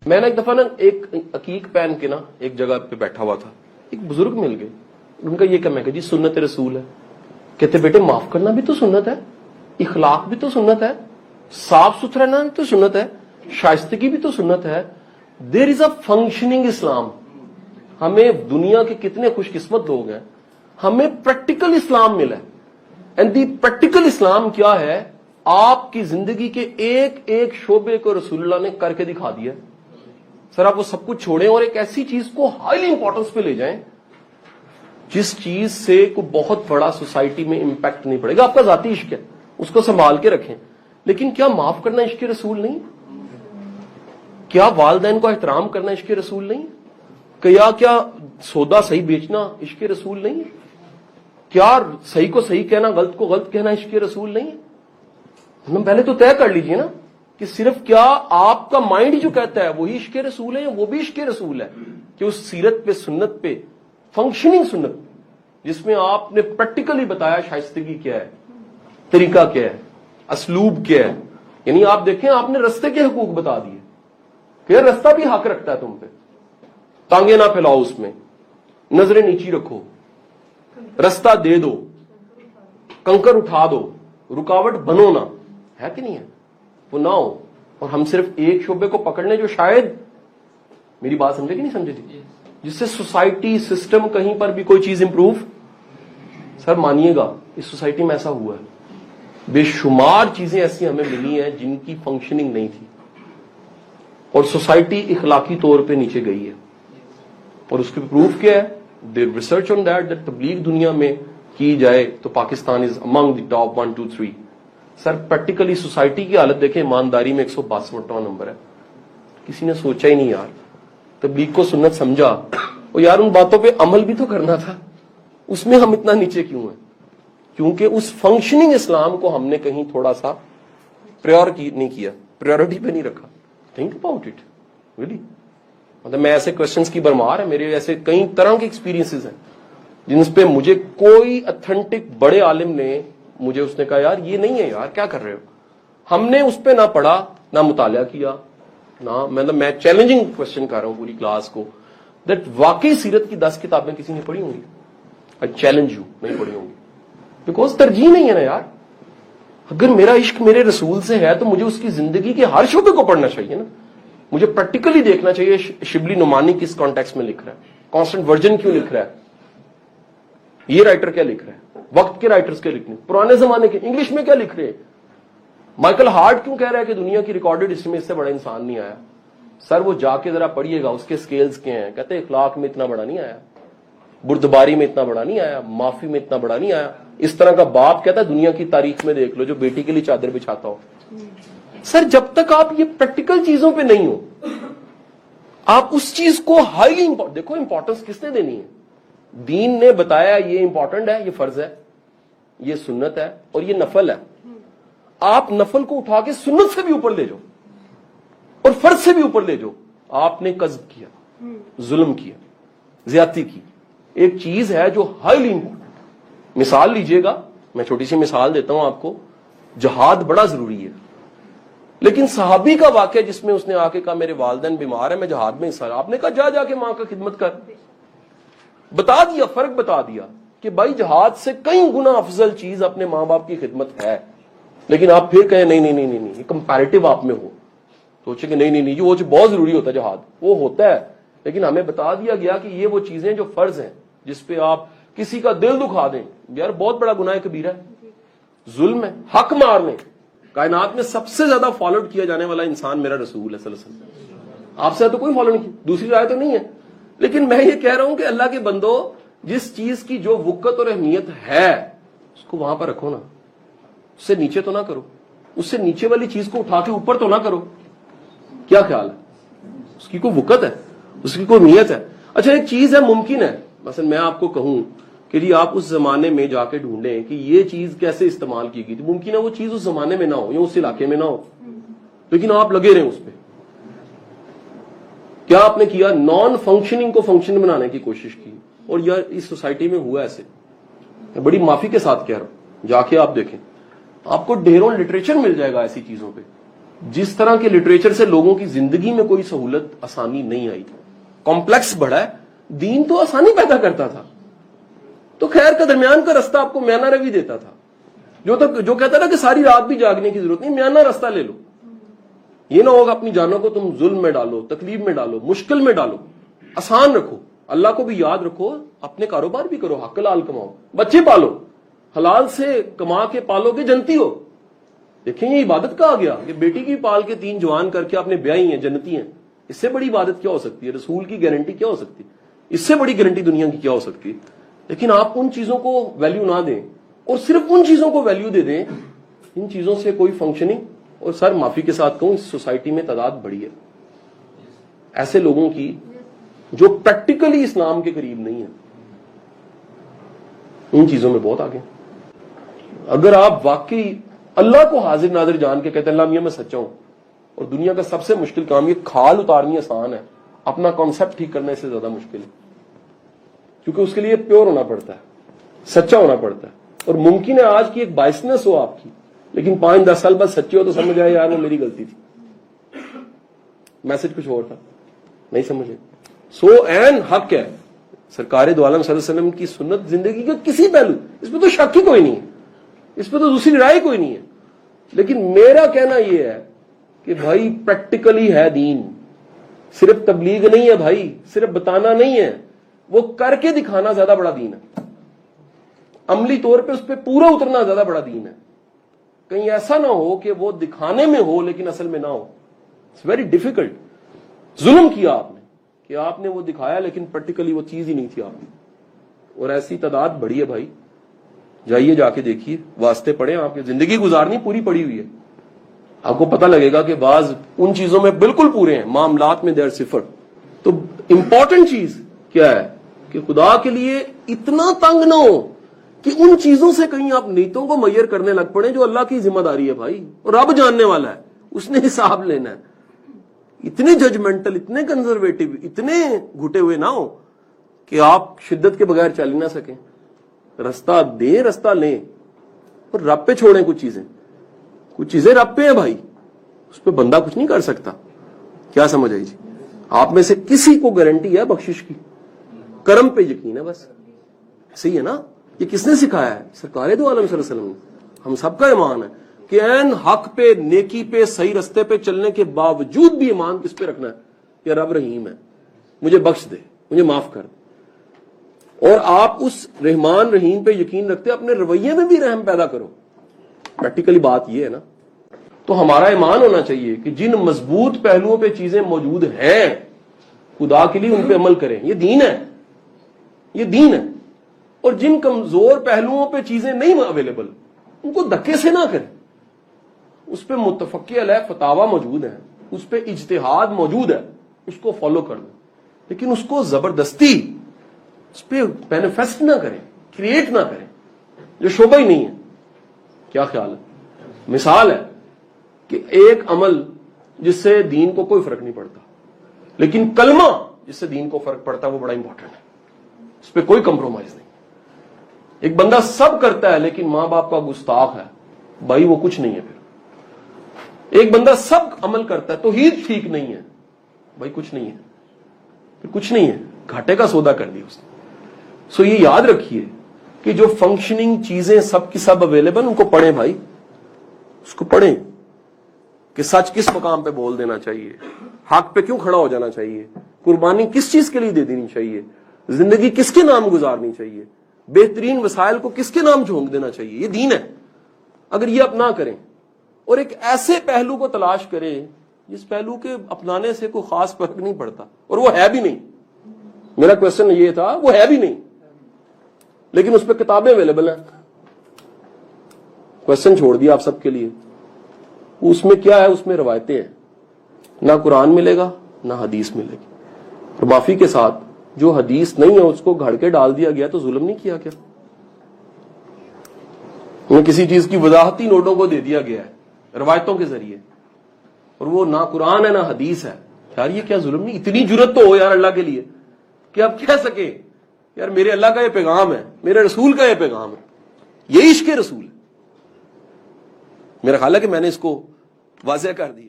میں نے ایک دفعہ نا ایک عقیق پہن کے نا ایک جگہ پہ بیٹھا ہوا تھا, ایک بزرگ مل گئے, ان کا یہ کہنا ہے کہ جی سنت رسول ہے. کہتے بیٹے معاف کرنا بھی تو سنت ہے, اخلاق بھی تو سنت ہے, صاف ستھرا رہنا بھی تو سنت ہے, شائستگی بھی تو سنت ہے. دیر از اے فنکشننگ اسلام. ہمیں دنیا کے کتنے خوش قسمت لوگ ہیں, ہمیں پریکٹیکل اسلام ملا ہے. اینڈ دی پریکٹیکل اسلام کیا ہے؟ آپ کی زندگی کے ایک ایک شعبے کو رسول اللہ نے کر کے دکھا دیا. سر آپ وہ سب کچھ چھوڑیں اور ایک ایسی چیز کو ہائیلی امپورٹنس پہ لے جائیں جس چیز سے کوئی بہت بڑا سوسائٹی میں امپیکٹ نہیں پڑے گا. آپ کا ذاتی عشق ہے, اس کو سنبھال کے رکھیں, لیکن کیا معاف کرنا عشق رسول نہیں؟ کیا والدین کو احترام کرنا عشق رسول نہیں؟ کیا سودا صحیح بیچنا عشق رسول نہیں؟ کیا صحیح کو صحیح کہنا, غلط کو غلط کہنا عشق رسول نہیں؟ ہم پہلے تو طے کر لیجئے نا کہ صرف کیا آپ کا مائنڈ جو کہتا ہے وہی عشق رسول ہے یا وہ بھی عشق رسول ہے کہ اس سیرت پہ, سنت پہ, فنکشننگ سنت جس میں آپ نے پریکٹیکلی بتایا شائستگی کیا ہے, طریقہ کیا ہے, اسلوب کیا ہے. یعنی آپ دیکھیں آپ نے رستے کے حقوق بتا دیے کہ رستہ بھی حق رکھتا ہے تم پہ, ٹانگیں نہ پھیلاؤ, اس میں نظریں نیچی رکھو, رستہ دے دو, کنکر اٹھا دو, رکاوٹ بنو نہ, ہے کہ نہیں ہے؟ وہ نہ ہو. اور ہم صرف ایک شعبے کو پکڑ لیں جو شاید, میری بات سمجھے کہ نہیں سمجھے تھی, جس سے سوسائٹی سسٹم کہیں پر بھی کوئی چیز امپروو. سر مانیے گا اس سوسائٹی میں ایسا ہوا ہے, بے شمار چیزیں ایسی ہمیں ملی ہیں جن کی فنکشننگ نہیں تھی اور سوسائٹی اخلاقی طور پہ نیچے گئی ہے. اور اس کی پروف کیا ہے؟ دیر ریسرچ آن دیٹ تبلیغ دنیا میں کی جائے تو Pakistan is among the top 1 2 3. Sir practically society کی حالت دیکھیں, ایمانداری میں 162واں نمبر ہے. کسی نے سوچا ہی نہیں یار, تبلیغ کو سنت سمجھا, اور یار ان باتوں پہ عمل بھی تو کرنا تھا, اس میں ہم اتنا نیچے کیوں ہیں؟ کیونکہ اس فنکشننگ اسلام کو ہم نے کہیں تھوڑا سا نہیں کیا, پریورٹی پہ نہیں رکھا. Think about it really. مطلب میں ایسے کوشچنس کی برمار ہے, میرے ایسے کئی طرح کے ایکسپیرینسز ہیں جن پہ مجھے کوئی اتھینٹک بڑے عالم نے مجھے اس نے کہا یار یہ نہیں ہے یار, کیا کر رہے ہو. ہم نے اس پہ نہ پڑھا نہ مطالعہ کیا نہ, مطلب میں چیلنجنگ کوشچن کر رہا ہوں پوری کلاس کو, دیٹ واقعی سیرت کی 10 کتابیں کسی نے پڑھی ہوں گی؟ آئی چیلنج یو, نہیں پڑھی ہوں گی, بیکاز ترجیح نہیں ہے نا یار. اگر میرا عشق میرے رسول سے ہے تو مجھے اس کی زندگی کے ہر شعبے کو پڑھنا چاہیے نا. مجھے پریکٹیکلی دیکھنا چاہیے شبلی نعمانی کس کانٹیکس میں لکھ رہا ہے, کانسٹنٹ ورجن کیوں لکھ رہا ہے, یہ رائٹر کیا لکھ رہا ہے, وقت کے رائٹرز کے لکھنے, پرانے زمانے کے انگلش میں کیا لکھ رہے ہیں. مائیکل ہارٹ کیوں کہہ رہا ہے کہ دنیا کی ریکارڈڈ ہسٹری میں اس سے بڑا انسان نہیں آیا. سر وہ جا کے ذرا پڑھیے گا اس کے سکیلز کیا ہیں. کہتے ہیں اخلاق میں اتنا بڑا نہیں آیا, بردباری میں اتنا بڑا نہیں آیا, معافی میں اتنا بڑا نہیں آیا. اس طرح کا باپ کہتا ہے دنیا کی تاریخ میں دیکھ لو جو بیٹی کے لیے چادر بچھاتا ہو. سر جب تک آپ یہ پریکٹیکل چیزوں پہ نہیں ہو, آپ اس چیز کو ہائیلی دیکھو, امپورٹنس کس نے دینی ہے؟ دین نے بتایا یہ امپورٹنٹ ہے, یہ فرض ہے, یہ سنت ہے اور یہ نفل ہے. آپ نفل کو اٹھا کے سنت سے بھی اوپر لے جاؤ اور فرض سے بھی اوپر لے جاؤ. آپ نے قذف کیا, ظلم کیا, زیادتی کی. ایک چیز ہے جو ہائیلی امپورٹنٹ. مثال لیجئے گا, میں چھوٹی سی مثال دیتا ہوں آپ کو. جہاد بڑا ضروری ہے, لیکن صحابی کا واقعہ جس میں اس نے آ کے کہا میرے والدین بیمار ہیں, میں جہاد میں حصہ, آپ نے کہا جا کے ماں کا خدمت کر. بتا دیا, فرق بتا دیا کہ بھائی جہاد سے کئی گنا افضل چیز اپنے ماں باپ کی خدمت ہے. لیکن آپ پھر کہیں نہیں نہیں نہیں نہیں, یہ کمپیریٹو آپ میں ہو, سوچیں کہ نہیں نہیں نہیں وہ بہت ضروری ہوتا ہے جہاد, وہ ہوتا ہے, لیکن ہمیں بتا دیا گیا کہ یہ وہ چیزیں جو فرض ہیں جس پہ آپ کسی کا دل دکھا دیں, یار بہت بڑا گناہ کبیرہ ہے, ظلم ہے, حق مارنے. کائنات میں سب سے زیادہ فالوڈ کیا جانے والا انسان میرا رسول ہے صلی اللہ علیہ وسلم. آپ سے تو کوئی فالو نہیں کی, دوسری رائے تو نہیں ہے. لیکن میں یہ کہہ رہا ہوں کہ اللہ کے بندو, جس چیز کی جو وقت اور اہمیت ہے اس کو وہاں پر رکھو نا, اس سے نیچے تو نہ کرو, اس سے نیچے والی چیز کو اٹھا کے اوپر تو نہ کرو. کیا خیال ہے؟ اس کی کوئی وقت ہے, اس کی کوئی اہمیت ہے. اچھا ایک چیز ہے, ممکن ہے مثلا میں آپ کو کہوں کہ جی آپ اس زمانے میں جا کے ڈھونڈیں کہ یہ چیز کیسے استعمال کی گئی تھی, ممکن ہے وہ چیز اس زمانے میں نہ ہو یا اس علاقے میں نہ ہو, لیکن آپ لگے رہیں اس پہ. کیا آپ نے کیا؟ نان فنکشننگ کو فنکشن بنانے کی کوشش کی. اور یار اس سوسائٹی میں ہوا ایسے, میں بڑی معافی کے ساتھ کہہ رہا ہوں, جا کے آپ دیکھیں, آپ کو ڈھیروں لٹریچر مل جائے گا ایسی چیزوں پہ. جس طرح کے لٹریچر سے لوگوں کی زندگی میں کوئی سہولت آسانی نہیں آئی, کمپلیکس بڑھا ہے. دین تو آسانی پیدا کرتا تھا, تو خیر کا درمیان کا رستہ آپ کو میانہ روی دیتا تھا, جو کہتا تھا کہ ساری رات بھی جاگنے کی ضرورت نہیں, میانہ رستہ لے لو. یہ نہ ہوگا اپنی جانوں کو تم ظلم میں ڈالو, تکلیف میں ڈالو, مشکل میں ڈالو. آسان رکھو, اللہ کو بھی یاد رکھو, اپنے کاروبار بھی کرو, حق حلال کماؤ, بچے پالو, حلال سے کما کے پالو گے جنتی ہو. دیکھیں یہ عبادت کا آ گیا کہ بیٹی کی پال کے 3 جوان کر کے آپ نے بیائی ہیں, جنتی ہیں. اس سے بڑی عبادت کیا ہو سکتی ہے؟ رسول کی گارنٹی کیا ہو سکتی ہے؟ اس سے بڑی گارنٹی دنیا کی کیا ہو سکتی ہے؟ لیکن آپ ان چیزوں کو ویلیو نہ دیں اور صرف ان چیزوں کو ویلیو دے دیں, ان چیزوں سے کوئی فنکشننگ. اور سر معافی کے ساتھ کہوں, اس سوسائٹی میں تعداد بڑی ہے ایسے لوگوں کی جو پریکٹیکلی اسلام کے قریب نہیں ہے, ان چیزوں میں بہت آگے. اگر آپ واقعی اللہ کو حاضر ناظر جان کے کہتے ہیں اللہ میاں میں سچا ہوں, اور دنیا کا سب سے مشکل کام یہ کھال اتارنی آسان ہے, اپنا کانسیپٹ ٹھیک کرنے سے زیادہ مشکل ہے, کیونکہ اس کے لیے پیور ہونا پڑتا ہے, سچا ہونا پڑتا ہے. اور ممکن ہے آج کی ایک بائسنس ہو آپ کی, لیکن 5-10 سال بعد سچے ہو تو سمجھ آئے یار وہ میری غلطی تھی, میسج کچھ اور تھا, نہیں سمجھے. سو این حق ہے سرکار دو عالم صلی اللہ علیہ وسلم کی سنت زندگی کا کسی پہلو, اس پہ تو شک ہی کوئی نہیں ہے, اس پہ تو دوسری رائے کوئی نہیں ہے. لیکن میرا کہنا یہ ہے کہ بھائی پریکٹیکلی ہے دین, صرف تبلیغ نہیں ہے بھائی, صرف بتانا نہیں ہے, وہ کر کے دکھانا زیادہ بڑا دین ہے. عملی طور پہ اس پہ پورا اترنا زیادہ بڑا دین ہے. کہیں ایسا نہ ہو کہ وہ دکھانے میں ہو لیکن اصل میں نہ ہو. It's very difficult. ظلم کیا آپ نے کہ آپ نے وہ دکھایا لیکن پریکٹیکلی وہ چیز ہی نہیں تھی آپ کی. اور ایسی تعداد بڑی ہے بھائی, جائیے جا کے دیکھیے, واسطے پڑھیں, آپ کی زندگی گزارنی پوری پڑی ہوئی ہے, آپ کو پتہ لگے گا کہ بعض ان چیزوں میں بالکل پورے ہیں, معاملات میں دیر صفر. تو امپورٹنٹ چیز کیا ہے کہ خدا کے لیے اتنا تنگ نہ ہو کہ ان چیزوں سے کہیں آپ نیتوں کو میئر کرنے لگ پڑیں جو اللہ کی ذمہ داری ہے بھائی, اور رب جاننے والا ہے, اس نے حساب لینا ہے. اتنے ججمنٹل, اتنے کنزرویٹو, اتنے گھٹے ہوئے نہ ہو کہ آپ شدت کے بغیر چل ہی نہ سکیں. رستہ دیں, رستہ لیں, اور رب پہ چھوڑیں. کچھ چیزیں رب پہ ہیں بھائی, اس پہ بندہ کچھ نہیں کر سکتا. کیا سمجھ آئی جی؟ آپ میں سے کسی کو گارنٹی ہے بخشش کی؟ کرم پہ یقین ہے بس, صحیح ہے نا؟ یہ کس نے سکھایا ہے؟ سرکار دو عالم صلی اللہ علیہ وسلم نے. ہم سب کا ایمان ہے کہ این حق پہ, نیکی پہ, صحیح رستے پہ چلنے کے باوجود بھی ایمان کس پہ رکھنا ہے کہ رب رحیم ہے, مجھے بخش دے, مجھے معاف کر دے. اور آپ اس رحمان رحیم پہ یقین رکھتے اپنے رویے میں بھی رحم پیدا کرو. پریکٹیکلی بات یہ ہے نا. تو ہمارا ایمان ہونا چاہیے کہ جن مضبوط پہلوؤں پہ چیزیں موجود ہیں خدا کے لیے ان پہ عمل کریں, یہ دین ہے, یہ دین ہے. اور جن کمزور پہلوؤں پہ چیزیں نہیں اویلیبل ان کو دھکے سے نہ کریں. اس پہ متفقہ علیہ فتاوا موجود ہے, اس پہ اجتہاد موجود ہے, اس کو فالو کر لیں, لیکن اس کو زبردستی اس پہ مینیفیسٹ نہ کریں, کریٹ نہ کریں جو شعبہ ہی نہیں ہے. کیا خیال ہے؟ مثال ہے کہ ایک عمل جس سے دین کو کوئی فرق نہیں پڑتا, لیکن کلمہ جس سے دین کو فرق پڑتا ہے وہ بڑا امپورٹنٹ ہے, اس پہ کوئی کمپرومائز نہیں. ایک بندہ سب کرتا ہے لیکن ماں باپ کا گستاخ ہے, بھائی وہ کچھ نہیں ہے. پھر ایک بندہ سب عمل کرتا ہے توحید ٹھیک نہیں ہے, بھائی کچھ نہیں ہے, پھر کچھ نہیں ہے, گھاٹے کا سودا کر دیا اس نے. سو یہ یاد رکھیے کہ جو فنکشننگ چیزیں سب کی سب اویلیبل, ان کو پڑھیں بھائی, اس کو پڑھیں کہ سچ کس مقام پہ بول دینا چاہیے, حق پہ کیوں کھڑا ہو جانا چاہیے, قربانی کس چیز کے لیے دے دینی چاہیے, زندگی کس کے نام گزارنی چاہیے, بہترین وسائل کو کس کے نام جھونک دینا چاہیے. یہ دین ہے. اگر یہ اپنا کریں اور ایک ایسے پہلو کو تلاش کریں جس پہلو کے اپنانے سے کوئی خاص فرق نہیں پڑتا, اور وہ ہے بھی نہیں. میرا کوشچن یہ تھا, وہ ہے بھی نہیں لیکن اس پہ کتابیں اویلیبل ہیں. کوشچن چھوڑ دیا آپ سب کے لیے. اس میں کیا ہے؟ اس میں روایتیں ہیں, نہ قرآن ملے گا نہ حدیث ملے گی. اور معافی کے ساتھ جو حدیث نہیں ہے اس کو گھڑ کے ڈال دیا گیا تو ظلم نہیں کیا کیا؟ کسی چیز کی وضاحتی نوٹوں کو دے دیا گیا ہے روایتوں کے ذریعے, اور وہ نہ قرآن ہے نہ حدیث ہے. یار یہ کیا ظلم نہیں؟ اتنی جرت تو ہو یار اللہ کے لیے کہ آپ کہہ سکیں یار میرے اللہ کا یہ پیغام ہے, میرے رسول کا یہ پیغام ہے, یہ عشق رسول ہے. میرا خیال ہے کہ میں نے اس کو واضح کر دیا.